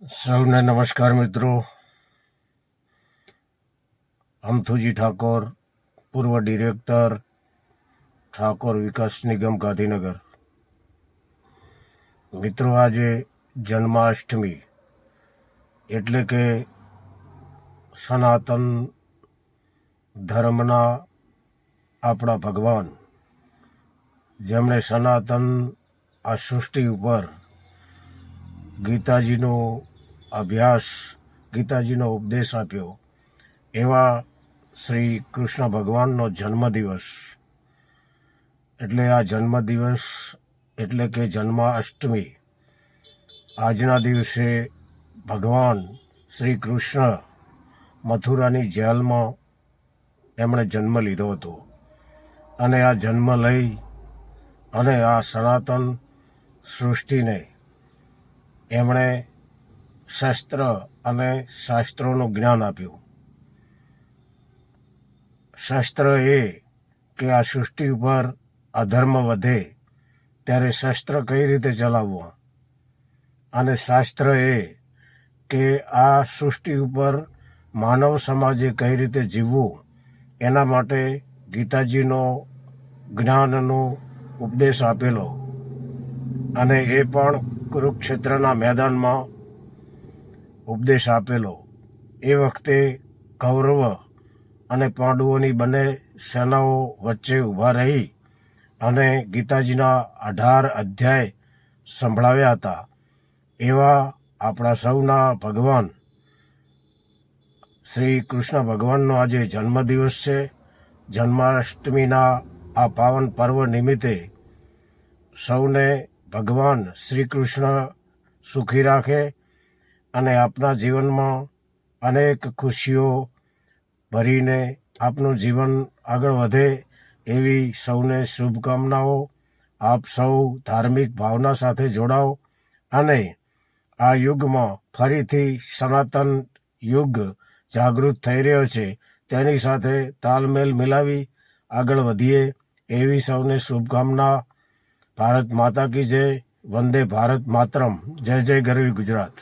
સૌને નમસ્કાર મિત્રો. અમથુજી ઠાકોર, પૂર્વ ડિરેક્ટર, ઠાકોર વિકાસ નિગમ ગાંધીનગર. મિત્રો, આજે જન્માષ્ટમી એટલે કે સનાતન ધર્મના આપણા ભગવાન, જેમણે સનાતન આ સૃષ્ટિ ઉપર ગીતાજીનો અભ્યાસ, ગીતાજીનો ઉપદેશ આપ્યો, એવા શ્રી કૃષ્ણ ભગવાનનો જન્મદિવસ. એટલે આ જન્મદિવસ એટલે કે જન્માષ્ટમી. આજના દિવસે ભગવાન શ્રી કૃષ્ણ મથુરાની જેલમાં એમણે જન્મ લીધો હતો, અને આ જન્મ લઈ અને આ સનાતન સૃષ્ટિને એમણે શસ્ત્ર અને શાસ્ત્રોનું જ્ઞાન આપ્યું. શસ્ત્ર એ કે આ સૃષ્ટિ ઉપર અધર્મ વધે ત્યારે શસ્ત્ર કઈ રીતે ચલાવવું, અને શાસ્ત્ર એ કે આ સૃષ્ટિ ઉપર માનવ સમાજે કઈ રીતે જીવવું, એના માટે ગીતાજીનો જ્ઞાનનો ઉપદેશ આપેલો. અને એ પણ કુરુક્ષેત્રના મેદાનમાં ઉપદેશ આપેલો. એ વખતે કૌરવ અને પાંડવોની બંને સેનાઓ વચ્ચે ઊભા રહી અને ગીતાજીના 18 અધ્યાય સંભળાવ્યા હતા. એવા આપણા સૌના ભગવાન શ્રી કૃષ્ણ ભગવાનનો આજે જન્મદિવસ છે. જન્માષ્ટમીના આ પાવન પર્વ નિમિત્તે સૌને ભગવાન શ્રી કૃષ્ણ સુખી રાખે અને આપના જીવનમાં અનેક ખુશીઓ ભરીને આપનું જીવન આગળ વધે એવી સૌને શુભકામનાઓ. આપ સૌ ધાર્મિક ભાવના સાથે જોડાઓ અને આ યુગમાં ફરીથી સનાતન યુગ જાગૃત થઈ રહ્યો છે, તેની સાથે તાલમેલ મિલાવી આગળ વધીએ એવી સૌને શુભકામના. ભારત માતા કી જય. વંદે ભારત માતરમ. જય જય ગરવી ગુજરાત.